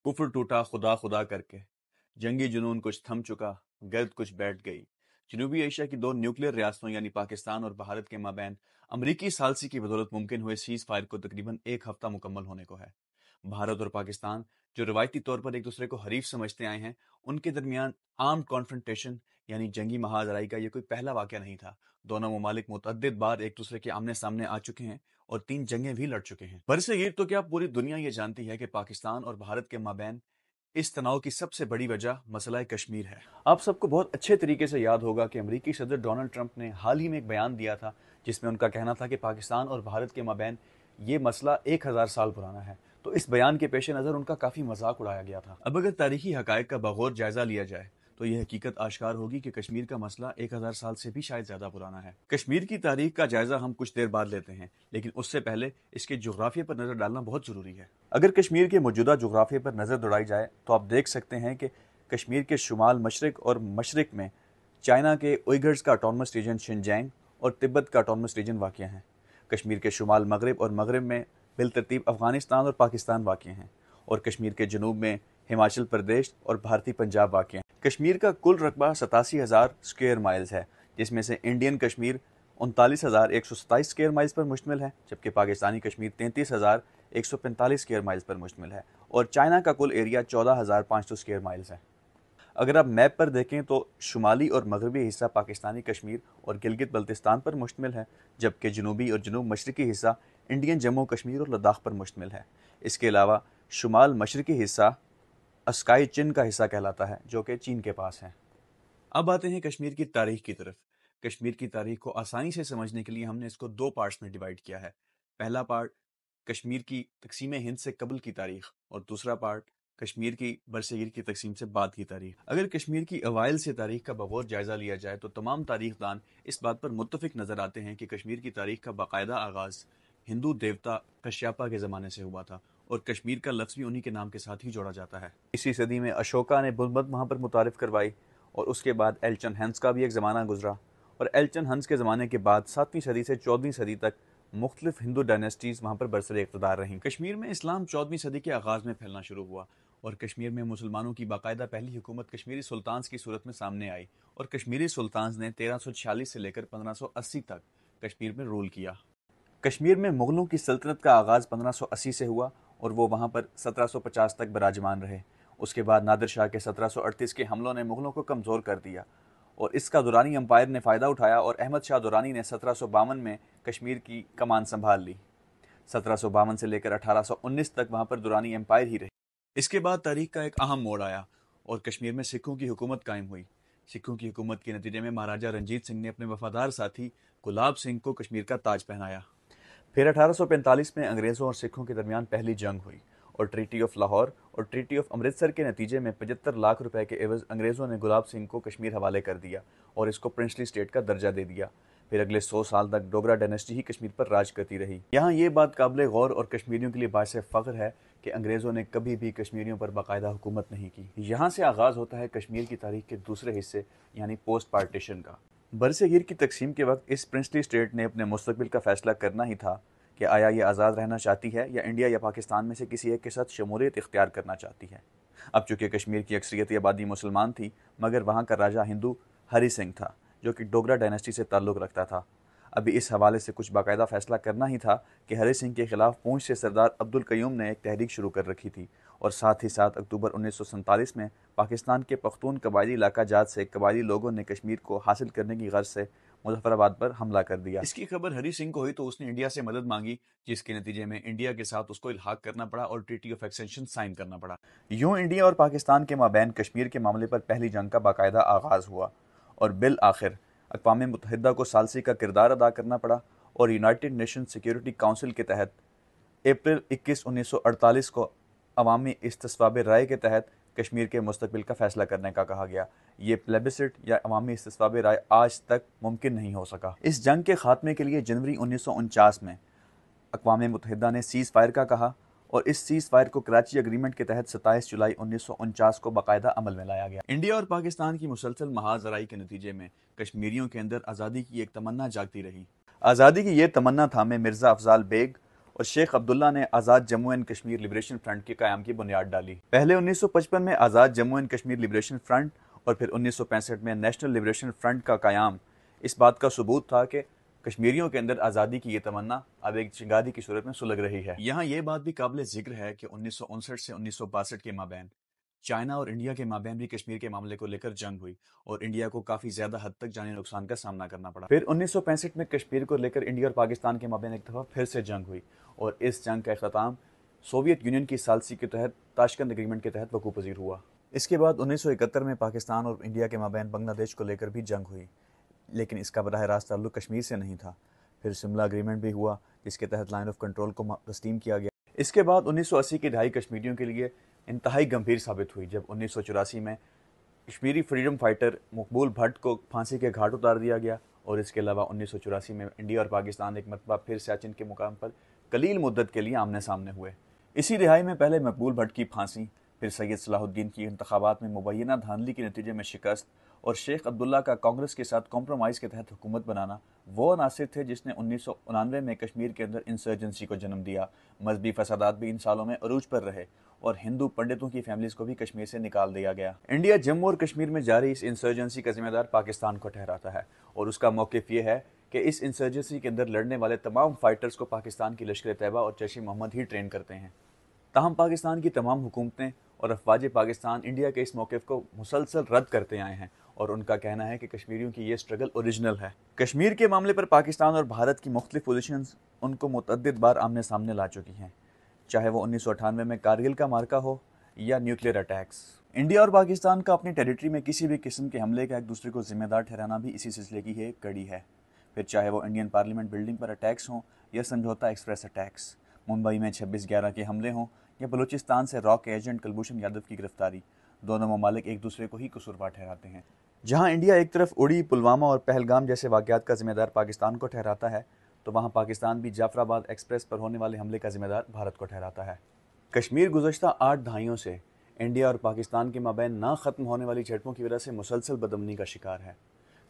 कुफ्र टूटा खुदा खुदा करके, जंगी जुनून कुछ थम चुका, गर्द कुछ बैठ गई। जनूबी एशिया की दो न्यूक्लियर रियासतों यानी पाकिस्तान और भारत के माबैन अमरीकी सालसी की बदौलत मुमकिन हुए सीज फायर को तकरीबन एक हफ्ता मुकम्मल होने को है। भारत और पाकिस्तान, जो रवायती तौर पर एक दूसरे को हरीफ समझते आए हैं, उनके दरमियान आर्म्ड कॉन्फ्रंटेशन यानी जंगी महाजराई का ये कोई पहला वाक़या नहीं था। दोनों ममालिक मुतअद्दिद बार एक दूसरे के आमने सामने आ चुके हैं और 3 जंगें भी लड़ चुके हैं। बरसगीर तो क्या पूरी दुनिया ये जानती है कि पाकिस्तान और भारत के माबैन इस तनाव की सबसे बड़ी वजह मसला कश्मीर है। आप सबको बहुत अच्छे तरीके से याद होगा कि अमेरिकी सदर डोनाल्ड ट्रंप ने हाल ही में एक बयान दिया था जिसमें उनका कहना था कि पाकिस्तान और भारत के माबैन ये मसला 1000 साल पुराना है। तो इस बयान के पेश नज़र उनका काफ़ी मजाक उड़ाया गया था। अब अगर तारीखी हकायक का बगौर जायजा लिया जाए तो यह हकीकत आश्कार होगी कि कश्मीर का मसला 1000 साल से भी शायद ज़्यादा पुराना है। कश्मीर की तारीख का जायजा हम कुछ देर बाद लेते हैं, लेकिन उससे पहले इसके जोग्राफिया पर नज़र डालना बहुत ज़रूरी है। अगर कश्मीर के मौजूदा जोग्राफिया पर नज़र दौड़ाई जाए तो आप देख सकते हैं कि कश्मीर के शुमाल मशरक और मशरक में चाइना के उइगर्स का ऑटोनमस रीजन शिनजैंग और तिब्बत का ऑटोनमस रीजन वाक़ हैं। कश्मीर के शुमाल मगरब और मगरब में बिलतरतीब अफगानिस्तान और पाकिस्तान वाक़ हैं, और कश्मीर के जनूब में हिमाचल प्रदेश और भारतीय पंजाब वाक़ हैं। कश्मीर का कुल रकबा 87,000 स्क्वायर माइल्स है, जिसमें से Indian Kashmir 39,127 square miles per मुश्तमिल है, जबकि Pakistani Kashmir 33,145 square miles per मुश्तमिल है, और चाइना का कुल एरिया 14,500 स्क्वायर माइल्स है। अगर आप मैप पर देखें तो शुमाली और मगरबी हिस्सा पाकिस्तानी कश्मीर और गिलगित बल्तिस्तान पर मुश्तमिल है, जबकि जनूबी और जनूब मशरकी हिस्सा इंडियन जम्मू कश्मीर और लद्दाख पर मुश्तमिल है। इसके अलावा शुमाल मशरकी हिस्सा अस्काई चीन का हिस्सा कहलाता है, जो कि चीन के पास है। अब आते हैं कश्मीर की तारीख की तरफ। कश्मीर की तारीख को आसानी से समझने के लिए हमने इसको दो पार्ट्स में डिवाइड किया है। पहला पार्ट कश्मीर की तकसीम हिंद से कबल की तारीख, और दूसरा पार्ट कश्मीर की बरसगीर की तकसीम से बाद की तारीख। अगर कश्मीर की अवाइल से तारीख का बगौर जायजा लिया जाए तो तमाम तारीखदान इस बात पर मुत्तफिक नजर आते हैं कि कश्मीर की तारीख का बाकायदा आगाज हिंदू देवता कश्यपा के ज़माने से हुआ था, और कश्मीर का लफ्ज़ भी उन्हीं के नाम के साथ ही जोड़ा जाता है। इसी सदी में अशोका ने बुलबुल वहाँ पर मुतारिफ करवाई, और उसके बाद एल्चन हंस का भी एक ज़माना गुजरा, और एल्चन हंस के ज़माने के बाद 7वीं सदी से 14वीं सदी तक मुख्तलिफ हिंदू डायनेस्टीज़ वहाँ पर बरसरे इक़्तिदार रहीं। कश्मीर में इस्लाम 14वीं सदी के आगाज़ में फैलना शुरू हुआ, और कश्मीर में मुसलमानों की बाकायदा पहली हुकूमत कश्मीरी सुल्तान्स की सूरत में सामने आई, और कश्मीरी सुल्तान्स ने 1346 से लेकर 1580 तक कश्मीर में रूल किया। कश्मीर में मुग़लों की सल्तनत का आगाज़ 1580 से हुआ, और वो वहाँ पर 1750 तक बराजमान रहे। उसके बाद नादिर शाह के 1738 के हमलों ने मुग़लों को कमज़ोर कर दिया, और इसका दुरानी एम्पायर ने फ़ायदा उठाया, और अहमद शाह दुरानी ने 1752 में कश्मीर की कमान संभाल ली। 1752 से लेकर 1819 तक वहाँ पर दुरानी एम्पायर ही रही। इसके बाद तारीख का एक अहम मोड़ आया और कश्मीर में सिखों की हुकूमत कायम हुई। सिखों की हुकूमत के नतीजे में महाराजा रंजीत सिंह ने अपने वफादार साथी गुलाब सिंह को कश्मीर का ताज पहनाया। फिर 1845 में अंग्रेज़ों और सिखों के दरमियान पहली जंग हुई, और ट्रीटी ऑफ लाहौर और ट्रीटी ऑफ अमृतसर के नतीजे में 75 लाख रुपए के एवज अंग्रेज़ों ने गुलाब सिंह को कश्मीर हवाले कर दिया और इसको प्रिंसली स्टेट का दर्जा दे दिया। फिर अगले 100 साल तक डोगरा डायनेस्टी ही कश्मीर पर राज करती रही। यहाँ ये बात काबिल गौर और कश्मीरियों के लिए बायस फ़ख्र है कि अंग्रेज़ों ने कभी भी कश्मीरियों पर बाकायदा हुकूमत नहीं की। यहाँ से आगाज़ होता है कश्मीर की तारीख के दूसरे हिस्से यानी पोस्ट पार्टीशन का। बरसगीर की तकसीम के वक्त इस प्रिंसली स्टेट ने अपने मुस्तकबिल का फ़ैसला करना ही था कि आया ये आज़ाद रहना चाहती है या इंडिया या पाकिस्तान में से किसी एक के साथ शमूलियत इख्तियार करना चाहती है। अब चूँकि कश्मीर की अक्सरियती आबादी मुसलमान थी, मगर वहाँ का राजा हिंदू हरी सिंह था, जो कि डोगरा डायनेस्टी से ताल्लुक़ रखता था। अभी इस हवाले से कुछ बाकायदा फ़ैसला करना ही था कि हरी सिंह के ख़िलाफ़ पूंछ से सरदार अब्दुल क़य्यूम ने एक तहरीक शुरू कर रखी थी, और साथ ही साथ अक्टूबर 1947 में पाकिस्तान के पख्तून कबायली इलाका जात से कबायली लोगों ने कश्मीर को हासिल करने की गर्ज से मुजफ्फराबाद पर हमला कर दिया। इसकी खबर हरी सिंह को हुई तो उसने इंडिया से मदद मांगी, जिसके नतीजे में इंडिया के साथ उसको इल्हाक करना पड़ा और ट्रीटी ऑफ एक्सटेंशन साइन करना पड़ा। यूं इंडिया और पाकिस्तान के माबैन कश्मीर के मामले पर पहली जंग का बाकायदा आगाज़ हुआ, और बिल आखिर अक़वाम मुत्तहिदा को सालसी का किरदार अदा करना पड़ा, और यूनाइटेड नेशन सिक्योरिटी काउंसिल के तहत अप्रैल 21, 1948 को अवामी इस्तिस्वाब राय के तहत कश्मीर के मुस्तकबिल का फ़ैसला करने का कहा गया। ये प्लेबिसिट या अवामी इस्तिस्वाब राय आज तक मुमकिन नहीं हो सका। इस जंग के ख़ात्मे के लिए जनवरी 1949 में अक़वाम मुत्तहिदा ने सीज़ फायर का कहा, और इस सीज़ फायर को कराची एग्रीमेंट के तहत 27 जुलाई 1949 को बाकायदा अमल में लाया गया। इंडिया और पाकिस्तान की मुसलसल महाजराई के नतीजे में कश्मीरियों के अंदर आज़ादी की एक तमन्ना जागती रही। आज़ादी की ये तमन्ना थामे मिर्ज़ा अफजाल बेग اور شیخ عبداللہ نے Azad Jammu and Kashmir liberation front کے قیام کی بنیاد ڈالی۔ پہلے 1955 میں Azad Jammu and Kashmir liberation front اور پھر 1965 میں نیشنل لبریشن فرنٹ کا قیام اس بات کا ثبوت تھا کہ کشمیریوں کے اندر آزادی کی یہ تمنا اب ایک چنگادی کی صورت میں سلگ رہی ہے۔ یہاں یہ بات بھی قابل ذکر ہے کہ 1959 سے 1962 کے مابین چائنا اور انڈیا کے مابین بھی کشمیر کے معاملے کو لے کر جنگ ہوئی اور انڈیا کو کافی زیادہ حد تک جانی نقصان کا سامنا کرنا پڑا۔ پھر 1965 میں کشمیر کو لے کر انڈیا اور پاکستان کے مابین ایک دفعہ پھر سے جنگ ہوئی اور اس جنگ کا اختتام سوویت یونین کی ثالثی کے تحت تاشکنت ایگریمنٹ کے تحت وقوع پذیر ہوا۔ اس کے بعد 1971 میں پاکستان اور انڈیا کے مابین بنگلہ دیش کو لے کر بھی جنگ ہوئی، لیکن اس کا براہ راست تعلق کشمیر سے نہیں تھا۔ پھر شملہ اگریمنٹ بھی ہوا جس کے تحت لائن آف کنٹرول کو تسلیم کیا گیا۔ اس کے بعد 1980 کی دہائی کشمیریوں کے لیے انتہائی گمبھیر ثابت ہوئی جب 1984 میں کشمیری فریڈم فائٹر مقبول بھٹ کو پھانسی کے گھاٹ اتار دیا گیا، اور اس کے علاوہ 1984 میں انڈیا اور پاکستان ایک مرتبہ پھر سیاچن کے مقام پر قلیل مدت کے لیے آمنے سامنے ہوئے۔ اسی دہائی میں پہلے مقبول بھٹ کی پھانسی، پھر سید صلاح الدین کی انتخابات میں مبینہ دھاندلی کے نتیجے میں شکست اور شیخ عبداللہ کا کانگریس کے ساتھ کمپرومائز کے تحت حکومت بنانا وہ عناصر تھے جس نے 1999 میں کشمیر کے اندر انسرجنسی کو جنم دیا۔ مذہبی فسادات بھی ان سالوں میں عروج پر رہے اور ہندو پنڈتوں کی فیملیز کو بھی کشمیر سے نکال دیا گیا۔ انڈیا جموں اور کشمیر میں جاری اس انسرجنسی کا ذمہ دار پاکستان کو ٹھہراتا ہے اور اس کا موقف یہ ہے کہ اس انسرجنسی کے اندر لڑنے والے تمام فائٹرز کو پاکستان کی لشکر طیبہ اور جیش محمد ہی ٹرین کرتے ہیں۔ تاہم پاکستان کی تمام حکومتیں اور افواج پاکستان انڈیا کے اس موقف کو مسلسل رد کرتے آئے ہیں اور ان کا کہنا ہے کہ کشمیریوں کی یہ سٹرگل اوریجنل ہے۔ کشمیر کے معاملے پر پاکستان اور بھارت کی مختلف پوزیشنز ان کو متعدد بار آمنے سامنے لا چکی ہیں، چاہے وہ 1998 میں کارگل کا مارکا ہو یا نیوکلیئر اٹیکس۔ انڈیا اور پاکستان کا اپنی ٹیریٹری میں کسی بھی قسم کے حملے کا ایک دوسرے کو ذمہ دار ٹھہرانا بھی اسی سلسلے کی ایک کڑی ہے، پھر چاہے وہ انڈین پارلیمنٹ بلڈنگ پر اٹیکس ہوں یا سمجھوتا ایکسپریس اٹیکس، ممبئی میں 26/11 کے حملے ہوں یا بلوچستان سے را کے ایجنٹ کلبھوشن یادو کی گرفتاری، دونوں ممالک ایک دوسرے کو ہی قصوروار ٹھہراتے ہیں۔ جہاں انڈیا ایک طرف اڑی، پلوامہ اور پہلگام جیسے واقعات کا ذمہ دار پاکستان کو ٹھہراتا ہے، تو وہاں پاکستان بھی جعفر آباد ایکسپریس پر ہونے والے حملے کا ذمہ دار بھارت کو ٹھہراتا ہے۔ کشمیر گزشتہ 8 دہائیوں سے انڈیا اور پاکستان کے مابین نہ ختم ہونے والی جھڑپوں کی وجہ سے مسلسل بدامنی کا شکار ہے۔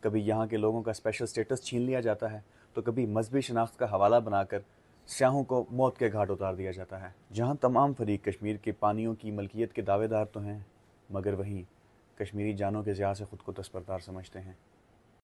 کبھی یہاں کے لوگوں کا اسپیشل سٹیٹس چھین لیا جاتا ہے تو کبھی مذہبی شناخت کا حوالہ بنا کر سیاحوں کو موت کے گھاٹ اتار دیا جاتا ہے۔ جہاں تمام فریق کشمیر کے پانیوں کی ملکیت کے دعوے دار تو ہیں، مگر وہیں کشمیری جانوں کے ضیاع سے خود کو دستبردار سمجھتے ہیں۔